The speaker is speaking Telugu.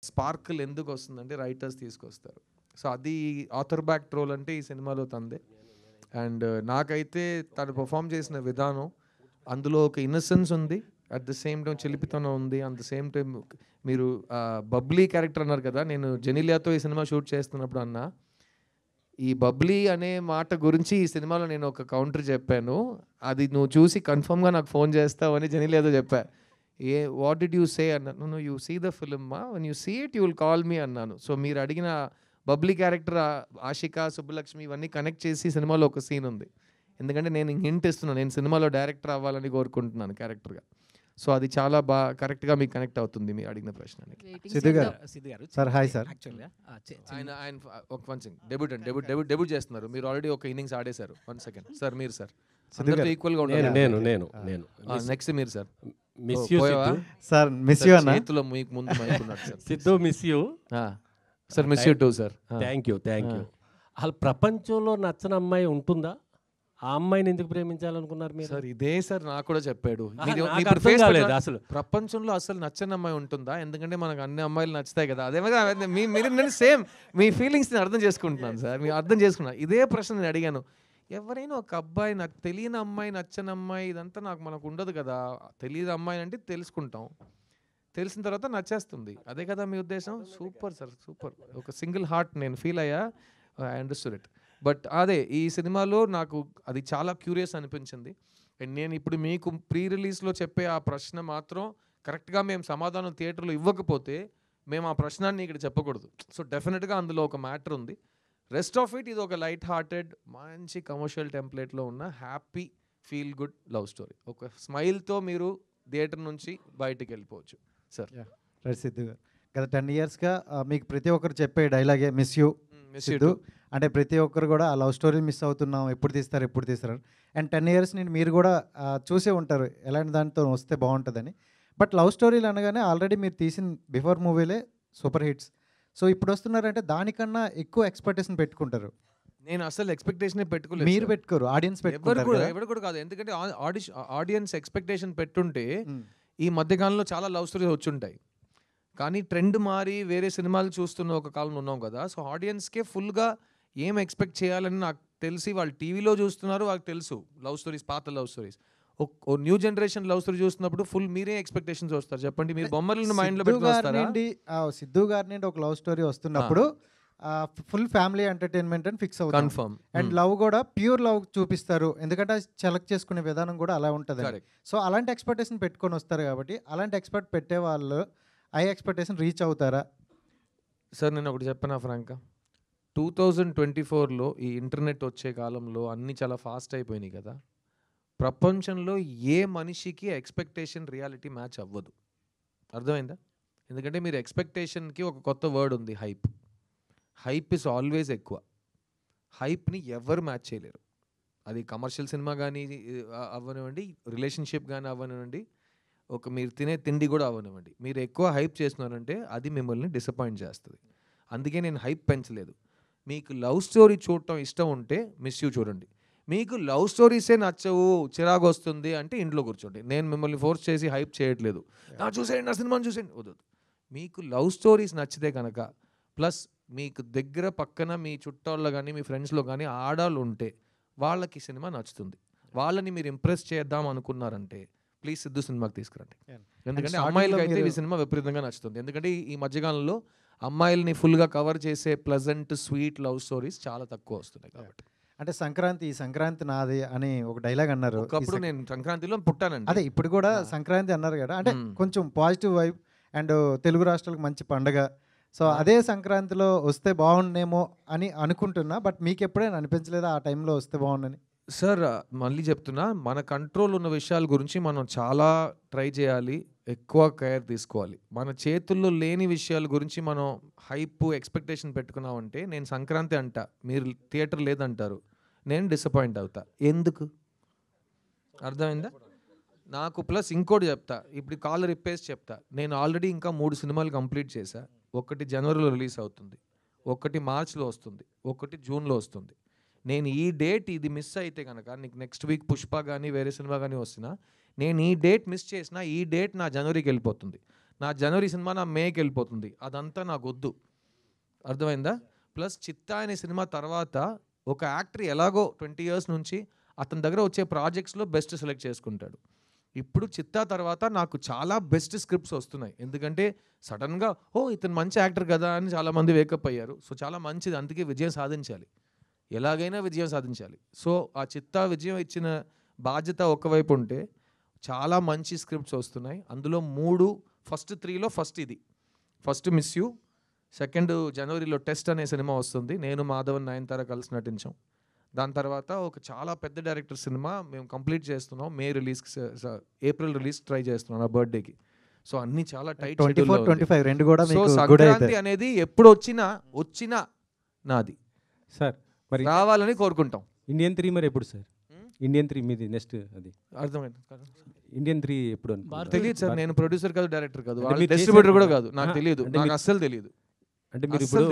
స్పార్కిల్ ఎందుకు వస్తుందంటే రైటర్స్ తీసుకొస్తారు. సో అది ఆథర్ బ్యాక్ రోల్ అంటే ఈ సినిమాలో తందే. అండ్ నాకైతే తను పర్ఫామ్ చేసిన విధానం, అందులో ఒక ఇన్నసెన్స్ ఉంది, అట్ ద సేమ్ టైం చిలిపితనం ఉంది, అట్ ద సేమ్ టైం మీరు బబ్లీ క్యారెక్టర్ అన్నారు కదా, నేను జెనీలియాతో ఈ సినిమా షూట్ చేస్తున్నప్పుడు అన్నా, ఈ బబ్లీ అనే మాట గురించి ఈ సినిమాలో నేను ఒక కౌంటర్ చెప్పాను, అది నువ్వు చూసి కన్ఫర్మ్గా నాకు ఫోన్ చేస్తావు అని జెనీలియాతో చెప్పా. వాట్ డిడ్ యూ సే అన్నాను. No you see the film one you see it you will call me అన్నాను. సో మీరు అడిగిన బబ్లీ క్యారెక్టర్ ఆషిక, సుబ్బలక్ష్మి ఇవన్నీ కనెక్ట్ చేసి సినిమాలో ఒక సీన్ ఉంది. ఎందుకంటే నేను హింట్ ఇస్తున్నాను, నేను సినిమాలో డైరెక్టర్ అవ్వాలని కోరుకుంటున్నాను క్యారెక్టర్గా. సో అది చాలా బాగా కరెక్ట్గా మీకు కనెక్ట్ అవుతుంది మీరు అడిగిన ప్రశ్నకి. సిద్ధు గారు సార్, హాయ్ సార్. ఆయన ఒక వన్ సెకండ్, డెబ్యూట్ చేస్తున్నారు. మీరు ఆల్రెడీ ఒక ఇన్నింగ్స్ ఆడేశారు. 1 సెకండ్ సార్, మీరు సార్ అందరితో ఈక్వల్గా ఉంటారు. నేను నెక్స్ట్ మీరు sir. Miss you sir, miss you అన్న. చేతిలో మీకు ముందు మైక్ ఉన్నాడు sir. Siddhu miss you sir, miss you two sir. Thank you. అసలు ప్రపంచంలో నచ్చని అమ్మాయి ఉంటుందా? ఆ అమ్మాయిని ఎందుకు ప్రేమించాలనుకున్నారు మీరు? సార్ ఇదే సార్ నాకు కూడా చెప్పాడు. అసలు ప్రపంచంలో అసలు నచ్చని అమ్మాయి ఉంటుందా? ఎందుకంటే మనకు అన్ని అమ్మాయిలు నచ్చుతాయి కదా. అదే మీరు నేను సేమ్ మీ ఫీలింగ్స్ నేను అర్థం చేసుకుంటున్నాను సార్, మీరు అర్థం చేసుకున్నాను. ఇదే ప్రశ్న నేను అడిగాను. ఎవరైనా ఒక అబ్బాయి, నాకు తెలియని అమ్మాయి, నచ్చని అమ్మాయి, ఇదంతా మనకు ఉండదు కదా. తెలియని అమ్మాయి అంటే తెలుసుకుంటాం, తెలిసిన తర్వాత నచ్చేస్తుంది. అదే కదా మీ ఉద్దేశం? Super sir, super. ఒక సింగిల్ హార్ట్ నేను ఫీల్ అయ్యా. I understood it. బట్ అదే ఈ సినిమాలో నాకు అది చాలా క్యూరియస్ అనిపించింది. అండ్ నేను ఇప్పుడు మీకు ప్రీ రిలీజ్లో చెప్పే ఆ ప్రశ్న మాత్రం కరెక్ట్గా మేము సమాధానం థియేటర్లో ఇవ్వకపోతే మేము ఆ ప్రశ్నాన్ని ఇక్కడ చెప్పకూడదు. సో డెఫినెట్గా అందులో ఒక మ్యాటర్ ఉంది. రెస్ట్ ఆఫ్ ఇట్ ఇది ఒక లైట్ హార్టెడ్, మంచి కమర్షియల్ టెంప్లెట్లో ఉన్న happy feel good love story. ఒక స్మైల్తో మీరు థియేటర్ నుంచి బయటికి వెళ్ళిపోవచ్చు సార్. రైట్ సిద్ధు గారు, గత 10 yearsగా మీకు ప్రతి ఒక్కరు చెప్పే డైలాగే మిస్ యూ సిద్ధు. అంటే ప్రతి ఒక్కరు కూడా ఆ లవ్ స్టోరీ మిస్ అవుతున్నాం, ఎప్పుడు తీస్తారు. అండ్ 10 years నుండి మీరు కూడా చూసే ఉంటారు ఎలాంటి దానితో వస్తే బాగుంటుందని. బట్ లవ్ స్టోరీలు అనగానే ఆల్రెడీ మీరు తీసిన బిఫోర్ మూవీలే సూపర్ హిట్స్. సో ఇప్పుడు వస్తున్నారంటే దానికన్నా ఎక్కువ ఎక్స్పెక్టేషన్ పెట్టుకుంటారు. నేను అసలు ఎక్స్పెక్టేషన్ పెట్టుకోలేదు. మీరు పెట్టుకోరు, ఆడియన్స్ పెట్టుకుంటారు. ఎవరు కూడా కాదు. ఎందుకంటే ఆడియన్స్ ఎక్స్పెక్టేషన్ పెట్టుంటే ఈ మధ్యకాలంలో చాలా లవ్ స్టోరీస్ వచ్చుంటాయి. కానీ ట్రెండ్ మారి వేరే సినిమాలు చూస్తున్న ఒక కాలంలో ఉన్నాం కదా. సో ఆడియన్స్కే ఫుల్గా ఏం ఎక్స్పెక్ట్ చేయాలని నాకు తెలిసి వాళ్ళు టీవీలో చూస్తున్నారు, వాళ్ళకి తెలుసు లవ్ స్టోరీస్, పాత లవ్ స్టోరీస్. ఓ న్యూ జనరేషన్ లవ్ స్టోరీ చూస్తున్నప్పుడు ఫుల్ మీరే ఎక్స్పెక్టేషన్స్ వస్తారు. చెప్పండి, మీరు బొమ్మలను మైండ్లో పెట్టుకొస్తారా? సిద్ధు గారి నుండి ఒక లవ్ స్టోరీ వస్తున్నప్పుడు ఫుల్ ఫ్యామిలీ ఎంటర్టైన్మెంట్ అని ఫిక్స్ అవుతుంది, కన్ఫర్మ్. అండ్ లవ్ కూడా ప్యూర్ లవ్ చూపిస్తారు, ఎందుకంటే సెలెక్ట్ చేసుకునే విధానం కూడా అలా ఉంటుంది. సో అలాంటి ఎక్స్పెక్టేషన్ పెట్టుకొని వస్తారు కాబట్టి అలాంటి ఎక్స్పెక్ట్ పెట్టే వాళ్ళు ఆ ఎక్స్పెక్టేషన్ రీచ్ అవుతారా? సార్ నేను ఒకటి చెప్పనా ఫ్రాంక్గా, 2024లో ఈ ఇంటర్నెట్ వచ్చే కాలంలో అన్నీ చాలా ఫాస్ట్ అయిపోయినాయి కదా. ప్రపంచంలో ఏ మనిషికి ఎక్స్పెక్టేషన్ రియాలిటీ మ్యాచ్ అవ్వదు. అర్థమైందా? ఎందుకంటే మీరు ఎక్స్పెక్టేషన్కి ఒక కొత్త వర్డ్ ఉంది, హైప్. హైప్ ఇస్ ఆల్వేస్ ఎక్కువ. హైప్ని ఎవరు మ్యాచ్ చేయలేరు. అది కమర్షియల్ సినిమా కానీ అవ్వనివ్వండి, రిలేషన్షిప్ కానీ అవ్వనివ్వండి, ఒక మీరు తినే తిండి కూడా అవ్వనివ్వండి. మీరు ఎక్కువ హైప్ చేస్తున్నారంటే అది మిమ్మల్ని డిసప్పాయింట్ చేస్తుంది. అందుకే నేను హైప్ పెంచలేదు. మీకు లవ్ స్టోరీ చూడటం ఇష్టం ఉంటే మిస్ యూ చూడండి. మీకు లవ్ స్టోరీసే నచ్చవు, చిరాకు వస్తుంది అంటే ఇంట్లో కూర్చోండి. నేను మిమ్మల్ని ఫోర్స్ చేసి హైప్ చేయట్లేదు, చూసేయండి నా సినిమాని చూసేయండి, వద్దు. మీకు లవ్ స్టోరీస్ నచ్చితే కనుక, ప్లస్ మీకు దగ్గర పక్కన మీ చుట్టాల్లో కానీ మీ ఫ్రెండ్స్లో కానీ ఆడాళ్ళు ఉంటే వాళ్ళకి సినిమా నచ్చుతుంది. వాళ్ళని మీరు ఇంప్రెస్ చేద్దాం అనుకున్నారంటే ప్లీజ్ సిద్ధు సినిమాకి తీసుకురండి. ఎందుకంటే అమ్మాయిలకి అయితే ఈ సినిమా విపరీతంగా నచ్చుతుంది. ఎందుకంటే ఈ మధ్యకాలంలో అమ్మాయిల్ని ఫుల్గా కవర్ చేసే ప్లజెంట్ స్వీట్ లవ్ స్టోరీస్ చాలా తక్కువ వస్తున్నాయి కాబట్టి. అంటే సంక్రాంతి నాది అని ఒక డైలాగ్ అన్నారు. ఒకప్పుడు నేను సంక్రాంతిలో పుట్టానండి. అదే ఇప్పుడు కూడా సంక్రాంతి అన్నారు కదా, అంటే కొంచెం పాజిటివ్ వైబ్ అండ్ తెలుగు రాష్ట్రాలకు మంచి పండగ. సో అదే సంక్రాంతిలో వస్తే బాగుండేమో అని అనుకుంటున్నా. బట్ మీకు ఎప్పుడైనా అనిపించలేదా ఆ టైంలో వస్తే బాగుండని? సార్ మళ్ళీ చెప్తున్నా, మన కంట్రోల్ ఉన్న విషయాల గురించి మనం చాలా ట్రై చేయాలి, ఎక్కువ కేర్ తీసుకోవాలి. మన చేతుల్లో లేని విషయాల గురించి మనం హైప్ ఎక్స్పెక్టేషన్ పెట్టుకున్నామంటే, నేను సంక్రాంతి అంటా, మీరు థియేటర్ లేదంటారు, నేను డిసప్పాయింట్ అవుతా. ఎందుకు? అర్థమైందా? నాకు ప్లస్ ఇంకోటి చెప్తా, ఇప్పుడు కాలర్ ఇప్పేసి చెప్తా, నేను ఆల్రెడీ ఇంకా 3 సినిమాలు కంప్లీట్ చేశా. ఒకటి జనవరిలో రిలీజ్ అవుతుంది, ఒకటి మార్చ్లో వస్తుంది, ఒకటి జూన్లో వస్తుంది. నేను ఈ డేట్ ఇది మిస్ అయితే కనుక, నీకు నెక్స్ట్ వీక్ పుష్ప కానీ వేరే సినిమా కానీ వస్తున్నా, నేను ఈ డేట్ మిస్ చేసినా ఈ డేట్ నా జనవరికి వెళ్ళిపోతుంది. నా జనవరి సినిమా నా మేకి వెళ్ళిపోతుంది, అదంతా నాకు వద్దు. అర్థమైందా? ప్లస్ చిత్తా అనే సినిమా తర్వాత ఒక యాక్టర్ ఎలాగో 20 years నుంచి అతని దగ్గర వచ్చే ప్రాజెక్ట్స్లో బెస్ట్ సెలెక్ట్ చేసుకుంటాడు. ఇప్పుడు చిత్తా తర్వాత నాకు చాలా బెస్ట్ స్క్రిప్ట్స్ వస్తున్నాయి, ఎందుకంటే సడన్గా ఇతను మంచి యాక్టర్ కదా అని చాలామంది వేకప్ అయ్యారు. సో చాలా మంచిది, అందుకే విజయం సాధించాలి, ఎలాగైనా విజయం సాధించాలి. సో ఆ చిత్తా విజయం ఇచ్చిన బాధ్యత ఒకవైపు ఉంటే చాలా మంచి స్క్రిప్ట్స్ వస్తున్నాయి. అందులో 3 ఫస్ట్ 3లో ఫస్ట్ ఇది, ఫస్ట్ మిస్ యూ, సెకండ్ జనవరిలో టెస్ట్ అనే సినిమా వస్తుంది, నేను మాధవన్ నయనతార కలిసి నటించాం. దాని తర్వాత ఒక చాలా పెద్ద డైరెక్టర్ సినిమా మేము కంప్లీట్ చేస్తున్నాం, ఏప్రిల్ రిలీజ్ ట్రై చేస్తున్నాం నా బర్త్డేకి. సో అన్ని చాలా టైట్ 24, 25 రెండు కూడా సో మీకు good సంక్రాంతి అయితే. అనేది ఎప్పుడు వచ్చినా నాది సార్ మరి రావాలని కోరుకుంటాం. ఇండియన్ 3 మరి ఎప్పుడు సార్? ఇండియన్ 3 మీది నెక్స్ట్ అది అర్థమైంది? ఇండియన్ 3 ఎప్పుడు అనుకుంటున్నారు? తెలియదు సార్, నేను ప్రొడ్యూసర్ కాదు, డైరెక్టర్ కాదు, అంటే మీరు డిస్ట్రిబ్యూటర్ చేశారు కూడా కదా? కాదు, నాకు తెలియదు, అంటే నాకు మీరు- అస్సలు తెలియదు. అంటే మీరు అస్సలు ఇప్పుడు